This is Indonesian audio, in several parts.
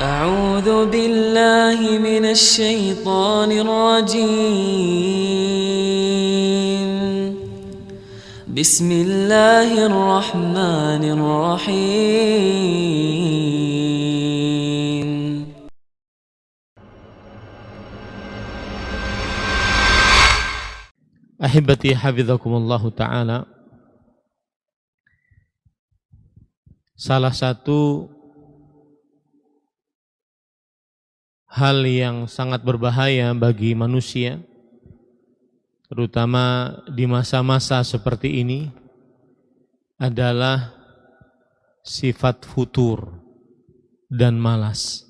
أعوذ بالله من الشيطان الرجيم بسم الله الرحمن الرحيم Ahibati hafizakumullahu ta'ala. Salah satu hal yang sangat berbahaya bagi manusia, terutama di masa-masa seperti ini, adalah sifat futur dan malas.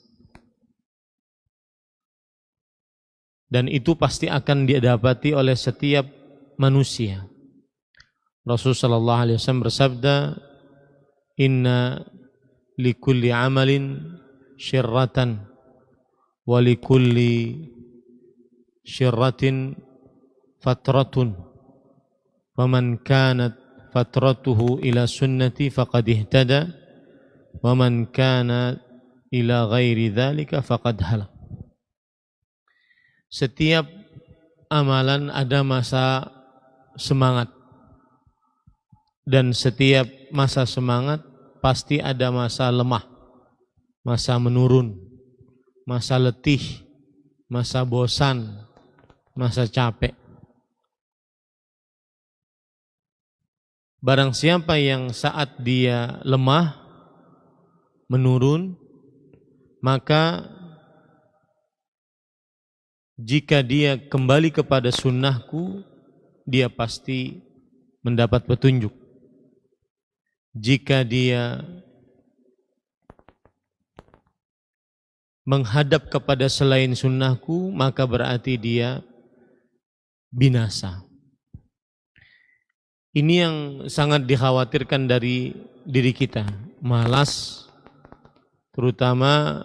Dan itu pasti akan didapati oleh setiap manusia. Rasulullah sallallahu alaihi wasallam bersabda, "Inna likulli amalin syirratan wa likulli syirratin fatratun. Faman kanat fatratuhu ila sunnati faqad ihtada, wa man kana ila ghairi dzalika faqad halak." Setiap amalan ada masa semangat, dan setiap masa semangat pasti ada masa lemah, masa menurun, masa letih, masa bosan, masa capek. Barang siapa yang saat dia lemah, menurun, maka jika dia kembali kepada sunnahku, dia pasti mendapat petunjuk. Jika dia menghadap kepada selain sunnahku, maka berarti dia binasa. Ini yang sangat dikhawatirkan dari diri kita, malas, terutama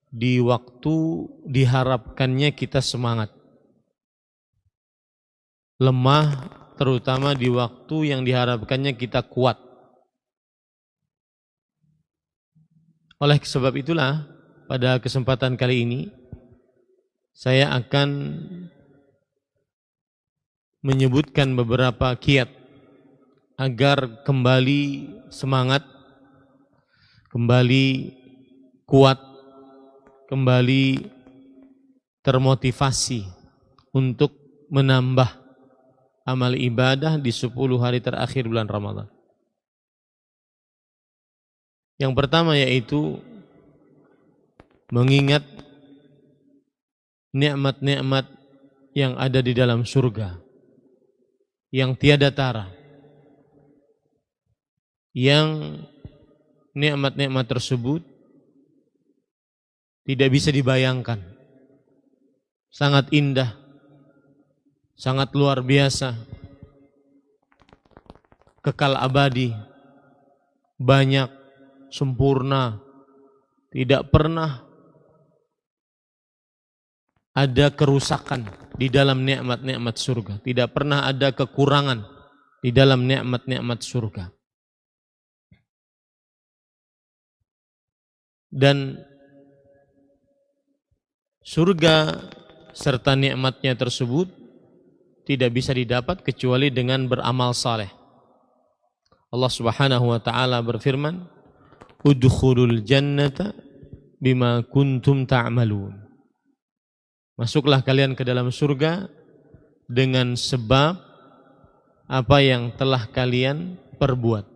di waktu diharapkannya kita semangat. Lemah, terutama di waktu yang diharapkannya kita kuat. Oleh sebab itulah, pada kesempatan kali ini saya akan menyebutkan beberapa kiat agar kembali semangat, kembali kuat, kembali termotivasi untuk menambah amal ibadah di 10 hari terakhir bulan Ramadan. Yang pertama yaitu mengingat nikmat-nikmat yang ada di dalam surga yang tiada tara, yang nikmat-nikmat tersebut tidak bisa dibayangkan, sangat indah, sangat luar biasa, kekal abadi, banyak, sempurna, tidak pernah ada kerusakan di dalam nikmat-nikmat surga, tidak pernah ada kekurangan di dalam nikmat-nikmat surga. Dan surga serta nikmatnya tersebut tidak bisa didapat kecuali dengan beramal saleh. Allah Subhanahu wa taala berfirman, "Udkhulul jannata bima kuntum ta'malun." Masuklah kalian ke dalam surga dengan sebab apa yang telah kalian perbuat.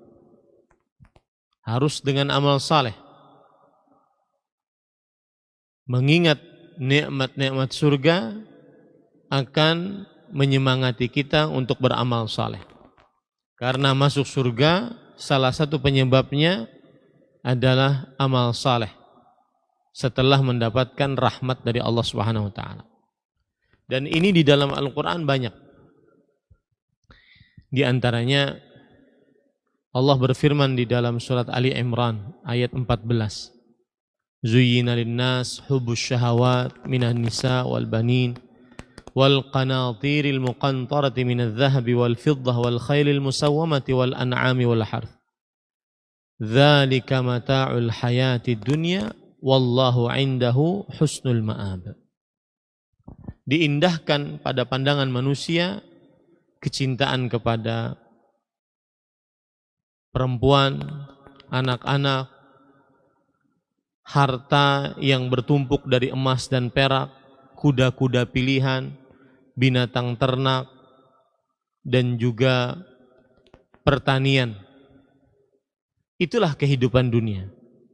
Harus dengan amal saleh. Mengingat nikmat-nikmat surga akan menyemangati kita untuk beramal saleh. Karena masuk surga salah satu penyebabnya adalah amal saleh setelah mendapatkan rahmat dari Allah Subhanahu wa taala. Dan ini di dalam Al-Qur'an banyak. Di antaranya Allah berfirman di dalam surat Ali Imran ayat 14. Zuyyina lin-nas hubbus syahawat minan nisa wal banin wal qanatiril muqantarati minadh dhahabi wal fiddah wal khailil musawwamati wal an'ami wal harth. Dzalika mata'ul hayatid dunya wallahu indahu husnul ma'ab. Diindahkan pada pandangan manusia kecintaan kepada perempuan, anak-anak, harta yang bertumpuk dari emas dan perak, kuda-kuda pilihan, binatang ternak, dan juga pertanian. Itulah kehidupan dunia,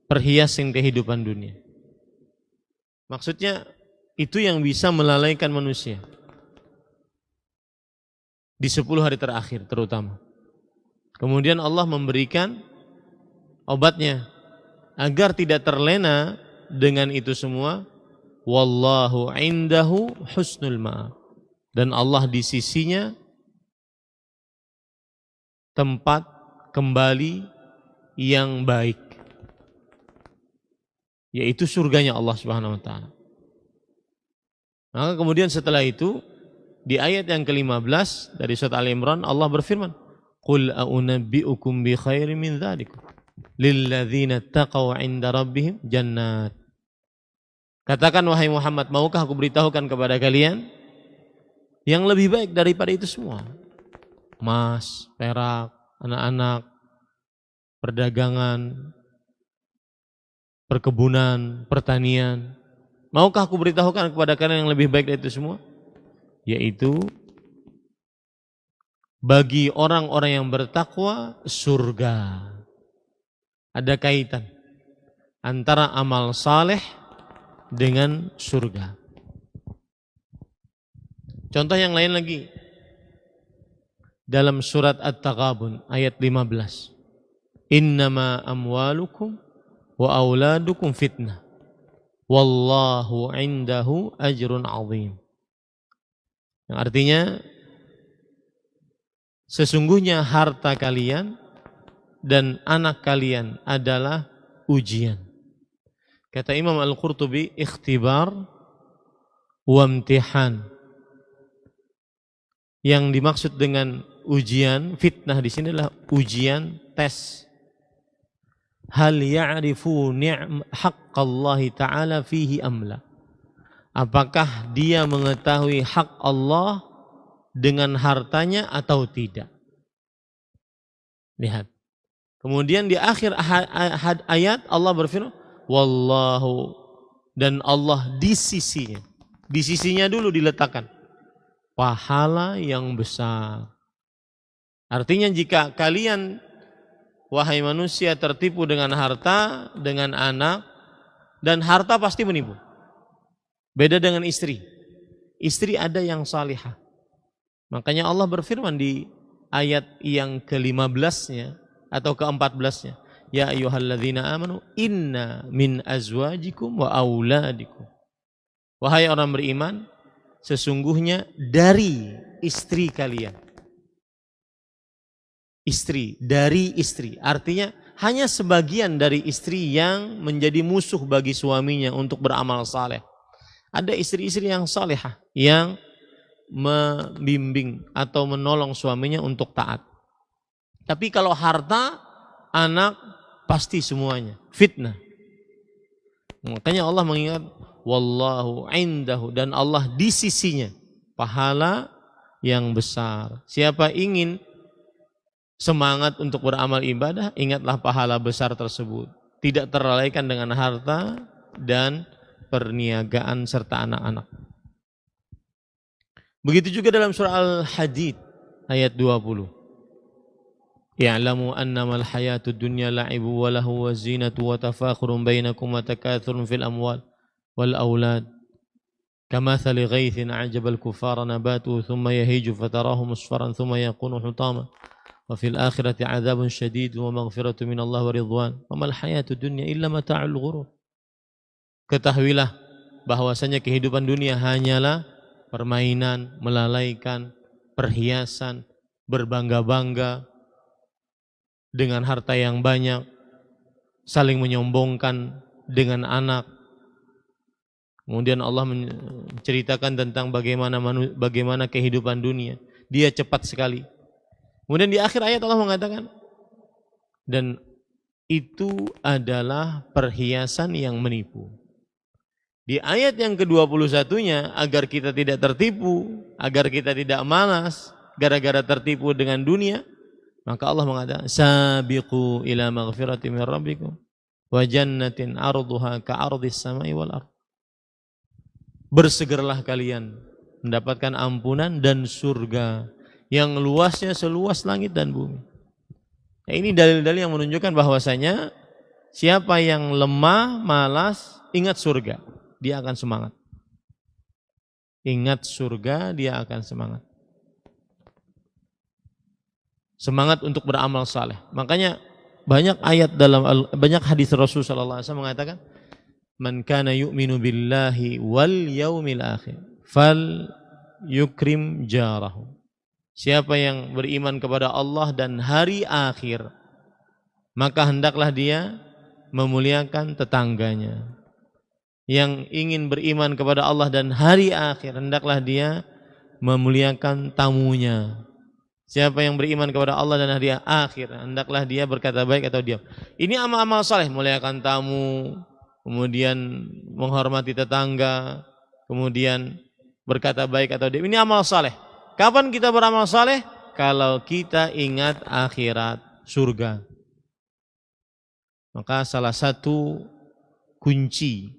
perhiasan kehidupan dunia. Maksudnya itu yang bisa melalaikan manusia di 10 hari terakhir terutama. Kemudian Allah memberikan obatnya agar tidak terlena dengan itu semua. Wallahu indahu husnul ma'ab. Dan Allah di sisinya tempat kembali yang baik, yaitu surganya Allah Subhanahu wa taala. Maka kemudian setelah itu di ayat yang ke-15 dari surat Al-Imran Allah berfirman, "Qul a'unabbi'ukum bi khairin min dzalikum lilladzina taqaw 'inda rabbihim jannat." Katakan wahai Muhammad, maukah aku beritahukan kepada kalian yang lebih baik daripada itu semua? Emas, perak, anak-anak, perdagangan, perkebunan, pertanian. Maukah aku beritahukan kepada kalian yang lebih baik dari itu semua? Yaitu bagi orang-orang yang bertakwa surga. Ada kaitan antara amal saleh dengan surga. Contoh yang lain lagi dalam surat At-Taghabun ayat 15. Innama amwalukum wa auladukum fitnah wallahu indahu ajrun azim. Yang artinya sesungguhnya harta kalian dan anak kalian adalah ujian. Kata Imam Al-Qurtubi, ikhtibar wa imtihan. Yang dimaksud dengan ujian, fitnah di sini adalah ujian, tes. Hal ya'rifu haqqallahi ta'ala fihi amla. Apakah dia mengetahui hak Allah dengan hartanya atau tidak? Lihat. Kemudian di akhir ayat Allah berfirman, wallahu, dan Allah di sisinya. Di sisinya dulu diletakkan pahala yang besar. Artinya jika kalian wahai manusia tertipu dengan harta, dengan anak, dan harta pasti menipu. Beda dengan istri. Istri ada yang salihah. Makanya Allah berfirman di ayat yang ke-15-nya atau ke-14-nya, ya ayyuhalladzina amanu inna min azwajikum wa auladikum. Wahai orang beriman, sesungguhnya dari istri kalian. Istri, dari istri. Artinya hanya sebagian dari istri yang menjadi musuh bagi suaminya untuk beramal saleh. Ada istri-istri yang salihah, yang membimbing atau menolong suaminya untuk taat. Tapi kalau harta, anak, pasti semuanya fitnah. Makanya Allah mengingat wallahu indahu, dan Allah di sisinya pahala yang besar. Siapa ingin semangat untuk beramal ibadah, ingatlah pahala besar tersebut. Tidak terlalaikan dengan harta dan perniagaan serta anak-anak. Begitu juga dalam surah Al-Hadid ayat 20. Ya'lamu annamal hayatud dunya la'ibu wa lahu wa zinatu wa tafakhurun bainakum wa takathurun fil amwal wal aulad. Kamathali ghaithin a'jabal kuffara nabatuhu thumma yahiju fatarahu musfaran thumma yakunu hutama. Wa fil akhirati 'adzabun syadid wa maghfiratu minallah wa ridwan. Wa mal hayatud dunya illa mata'ul ghurur. Ketahuilah bahwasanya kehidupan dunia hanyalah permainan, melalaikan, perhiasan, berbangga-bangga dengan harta yang banyak, saling menyombongkan dengan anak. Kemudian Allah menceritakan tentang bagaimana kehidupan dunia. Dia cepat sekali. Kemudian di akhir ayat Allah mengatakan, dan itu adalah perhiasan yang menipu. Di ayat yang ke-21-nya, agar kita tidak tertipu, agar kita tidak malas gara-gara tertipu dengan dunia, maka Allah mengatakan, sabiqu ila maghfirati min rabbikum wa jannatin arduha ka'ardis samai wal ardh. Bersegeralah kalian mendapatkan ampunan dan surga yang luasnya seluas langit dan bumi. Nah, ini dalil-dalil yang menunjukkan bahwasanya siapa yang lemah, malas, ingat surga, dia akan semangat. Ingat surga, dia akan semangat. Semangat untuk beramal saleh. Makanya banyak hadis Rasul sallallahu alaihi wasallam mengatakan, "Man kana yu'minu billahi wal yaumil akhir, fal yukrim jarahu." Siapa yang beriman kepada Allah dan hari akhir, maka hendaklah dia memuliakan tetangganya. Yang ingin beriman kepada Allah dan hari akhir, hendaklah dia memuliakan tamunya. Siapa yang beriman kepada Allah dan hari akhir, hendaklah dia berkata baik atau diam. Ini amal-amal saleh, memuliakan tamu, kemudian menghormati tetangga, kemudian berkata baik atau diam. Ini amal saleh. Kapan kita beramal saleh? Kalau kita ingat akhirat, surga. Maka salah satu kunci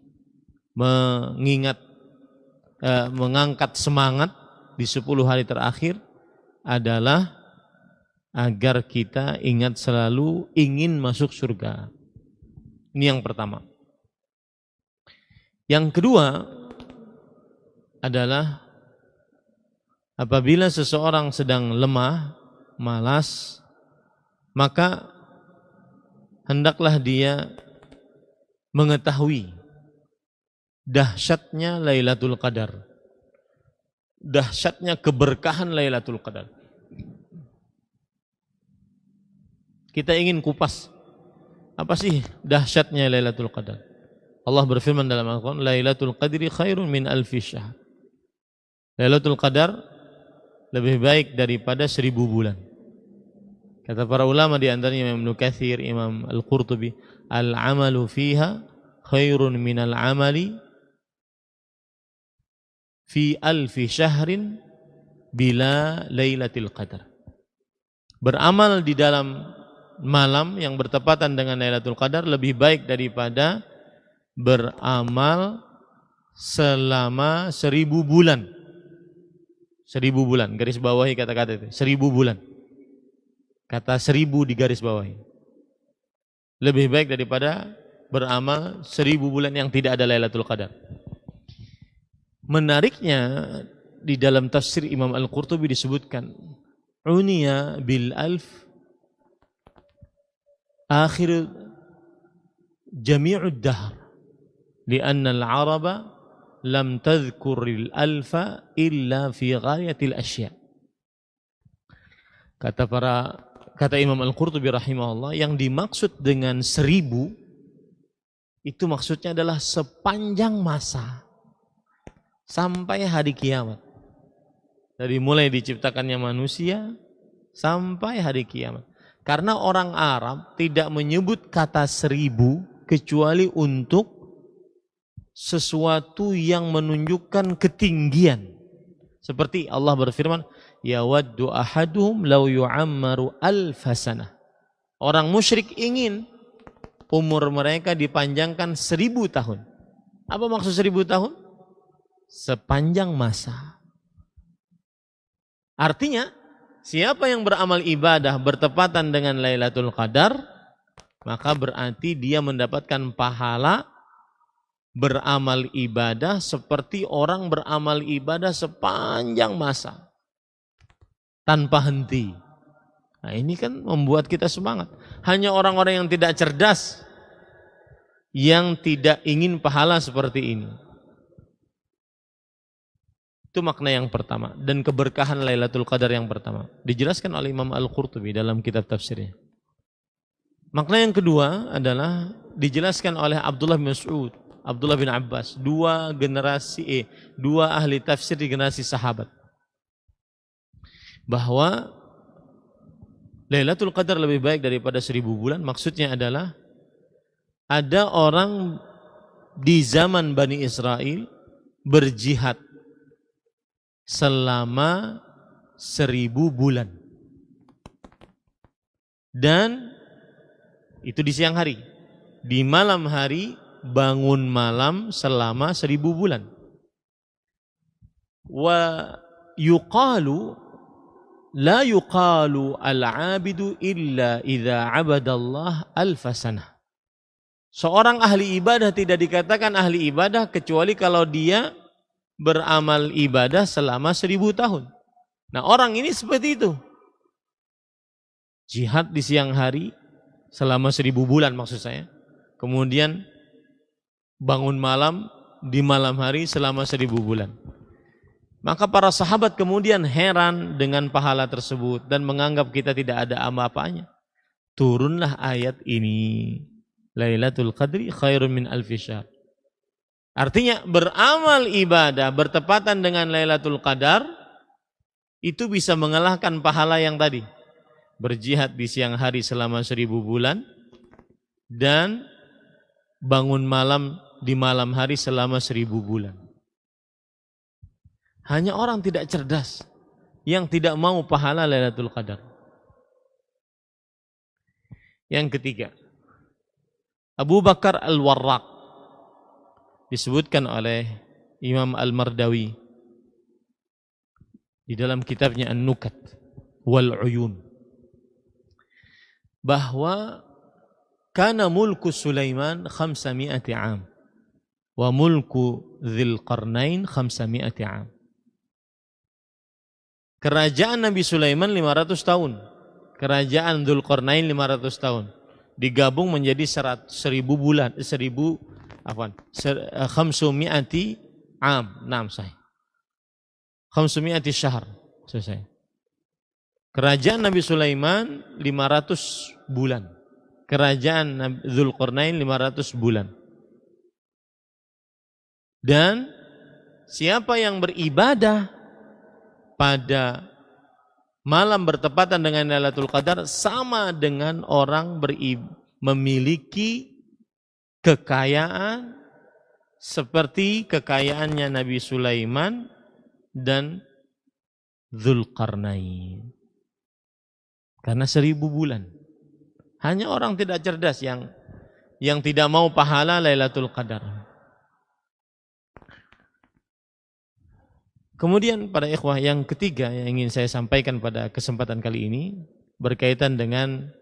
mengangkat semangat di 10 hari terakhir adalah agar kita ingat selalu ingin masuk surga. Ini yang pertama. Yang kedua adalah apabila seseorang sedang lemah, malas, maka hendaklah dia mengetahui dahsyatnya Lailatul Qadar. Dahsyatnya keberkahan Lailatul Qadar. Kita ingin kupas, apa sih dahsyatnya Lailatul Qadar? Allah berfirman dalam Al-Quran, Lailatul Qadri khairun min alfi syahr. Lailatul Qadar lebih baik daripada 1000 bulan. Kata para ulama di antaranya Imam Ibnu Katsir, Imam Al-Qurtubi, al-amalu fiha khairun minal amali fi alfi syahrin bila Lailatul Qadar. Beramal di dalam malam yang bertepatan dengan Lailatul Qadar lebih baik daripada beramal selama 1000 bulan. 1000 bulan, garis bawahi kata-kata itu, 1000 bulan. Kata 1000 di garis bawahi. Lebih baik daripada beramal 1000 bulan yang tidak ada Lailatul Qadar. Menariknya di dalam tafsir Imam Al-Qurtubi disebutkan, uniya bil alf akhir jami'ud dahr lianna al-araba lam tadhkuril alfa illa fi ghayatil asya. Kata Imam Al-Qurtubi rahimahullah, yang dimaksud dengan 1000 itu maksudnya adalah sepanjang masa sampai hari kiamat. Dari mulai diciptakannya manusia sampai hari kiamat. Karena orang Arab tidak menyebut kata 1000 kecuali untuk sesuatu yang menunjukkan ketinggian. Seperti Allah berfirman, ya waddu ahaduhum law yu'ammaru alfasanah. Orang musyrik ingin umur mereka dipanjangkan 1000 tahun. Apa maksud 1000 tahun? Sepanjang masa. Artinya, siapa yang beramal ibadah bertepatan dengan Lailatul Qadar, maka berarti dia mendapatkan pahala beramal ibadah seperti orang beramal ibadah sepanjang masa tanpa henti. Nah, ini kan membuat kita semangat. Hanya orang-orang yang tidak cerdas yang tidak ingin pahala seperti ini. Itu makna yang pertama, dan keberkahan Lailatul Qadar yang pertama dijelaskan oleh Imam Al-Qurtubi dalam kitab tafsirnya. Makna yang kedua adalah dijelaskan oleh Abdullah bin Mas'ud, Abdullah bin Abbas, dua ahli tafsir di generasi sahabat, bahwa Lailatul Qadar lebih baik daripada 1000 bulan, maksudnya adalah ada orang di zaman Bani Israel berjihad selama 1000 bulan. Dan itu di siang hari. Di malam hari bangun malam selama 1000 bulan. Wa yuqalu la yuqalu al-abidu illa idza abadallah alfasanah. Seorang ahli ibadah tidak dikatakan ahli ibadah kecuali kalau dia beramal ibadah selama 1000 tahun. Nah, orang ini seperti itu. Jihad di siang hari selama 1000 bulan maksud saya. Kemudian bangun malam di malam hari selama 1000 bulan. Maka para sahabat kemudian heran dengan pahala tersebut dan menganggap kita tidak ada apa-apanya. Turunlah ayat ini. Lailatul Qadri khairun min alfi syahr. Artinya beramal ibadah bertepatan dengan Lailatul Qadar itu bisa mengalahkan pahala yang tadi. Berjihad di siang hari selama 1000 bulan dan bangun malam di malam hari selama 1000 bulan. Hanya orang tidak cerdas yang tidak mau pahala Lailatul Qadar. Yang ketiga, Abu Bakar Al-Warraq disebutkan oleh Imam Al-Mardawi di dalam kitabnya An-Nukat wal Uyun bahwa kana mulku Sulaiman 500 am wa mulku Dzil Qarnain 500 am. Kerajaan Nabi Sulaiman 500 tahun. Kerajaan Dzul Qarnain 500 tahun. Digabung menjadi 1000 bulan, 500 am. Naam sahih. 500 syahr. Selesai. Kerajaan Nabi Sulaiman 500 bulan. Kerajaan Dzul Qarnain 500 bulan. Dan siapa yang beribadah pada malam bertepatan dengan Lailatul Qadar sama dengan orang memiliki kekayaan seperti kekayaannya Nabi Sulaiman dan Dzulqarnain. Karena 1000 bulan. Hanya orang tidak cerdas yang tidak mau pahala Lailatul Qadar. Kemudian pada ikhwah yang ketiga yang ingin saya sampaikan pada kesempatan kali ini berkaitan dengan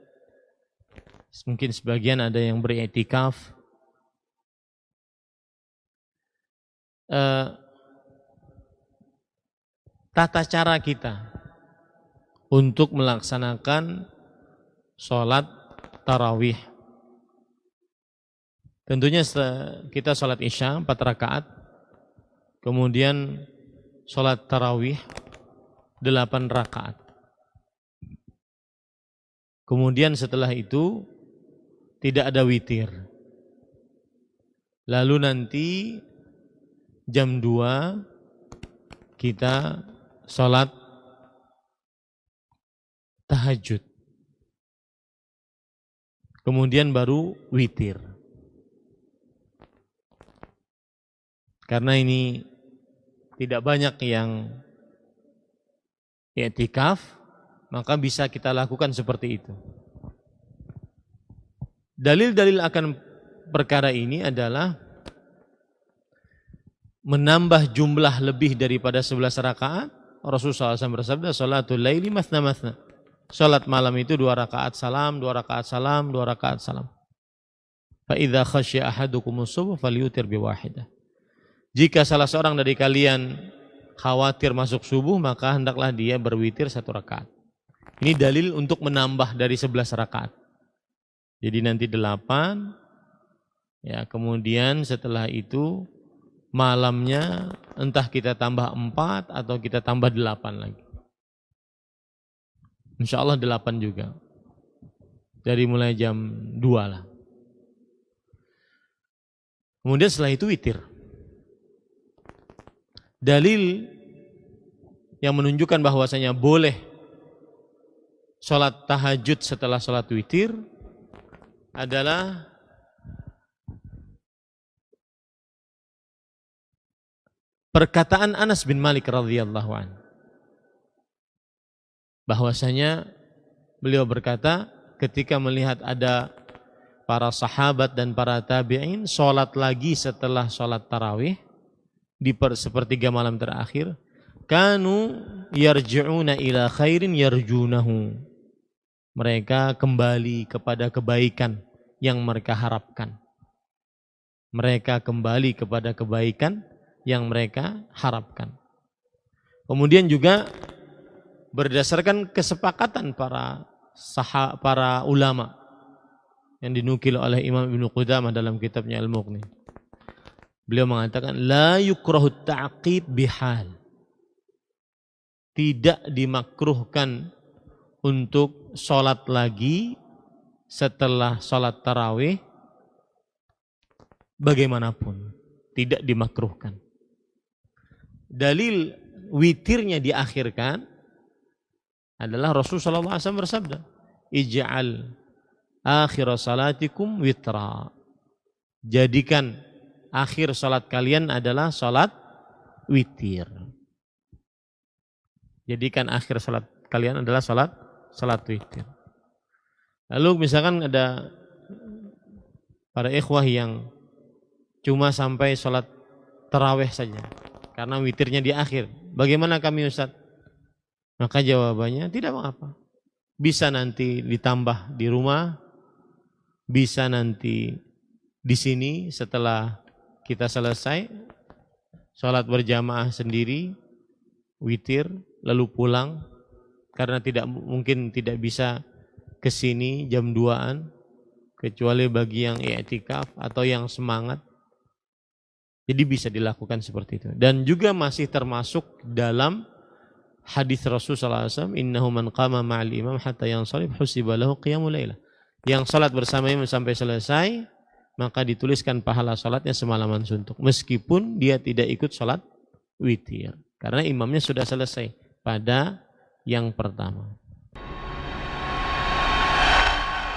mungkin sebagian ada yang beriktikaf. Tata cara kita untuk melaksanakan sholat tarawih. Tentunya kita sholat isya 4 rakaat, kemudian sholat tarawih 8 rakaat. Kemudian setelah itu tidak ada witir. Lalu nanti jam 2 kita sholat tahajud. Kemudian baru witir. Karena ini tidak banyak yang i'tikaf, maka bisa kita lakukan seperti itu. Dalil-dalil akan perkara ini adalah menambah jumlah lebih daripada 11 rakaat. Rasulullah SAW bersabda, "Shalatul laili mathna mathna." Salat malam itu 2 rakaat salam, 2 rakaat salam, 2 rakaat salam. Fa idza khasya ahadukumus subh falyutir biwahidah. Jika salah seorang dari kalian khawatir masuk subuh, maka hendaklah dia berwitir 1 rakaat. Ini dalil untuk menambah dari 11 rakaat. Jadi nanti 8, ya, kemudian setelah itu malamnya entah kita tambah 4 atau kita tambah 8 lagi. Insya Allah 8 juga. Dari mulai jam 2 lah. Kemudian setelah itu witir. Dalil yang menunjukkan bahwasanya boleh sholat tahajud setelah sholat witir adalah perkataan Anas bin Malik radhiyallahu anhu, bahwasanya beliau berkata ketika melihat ada para sahabat dan para tabi'in sholat lagi setelah sholat tarawih di sepertiga malam terakhir, kanu yarji'una ila khairin yarjunahu, mereka kembali kepada kebaikan yang mereka harapkan. Mereka kembali kepada kebaikan yang mereka harapkan. Kemudian juga berdasarkan kesepakatan para ulama yang dinukil oleh Imam Ibnu Qudamah dalam kitabnya Al-Mughni. Beliau mengatakan la yukrahu ta'qib bihal. Tidak dimakruhkan untuk sholat lagi setelah sholat tarawih bagaimanapun, tidak dimakruhkan. Dalil witirnya diakhirkan adalah Rasulullah SAW bersabda, ij'al akhir salatikum witra, jadikan akhir salat kalian adalah salat witir. Jadikan akhir salat kalian adalah salat witir. Lalu misalkan ada para ikhwah yang cuma sampai salat tarawih saja karena witirnya di akhir. Bagaimana kami Ustaz? Maka jawabannya tidak mengapa. Bisa nanti ditambah di rumah, bisa nanti di sini setelah kita selesai salat berjamaah sendiri witir lalu pulang, karena mungkin tidak bisa ke sini jam 2-an kecuali bagi yang i'tikaf atau yang semangat. Jadi bisa dilakukan seperti itu. Dan juga masih termasuk dalam hadis Rasulullah SAW, innahu man qama ma'al imam hatta yansarif husiba lahu qiyamul lailah. Yang salat bersama imam sampai selesai, maka dituliskan pahala salatnya semalaman suntuk, meskipun dia tidak ikut salat witir, karena imamnya sudah selesai pada yang pertama.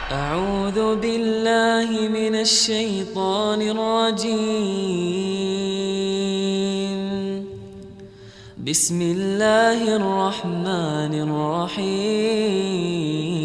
A'udzu billahi minasy syaithanir rajim. Bismillahirrahmanirrahim.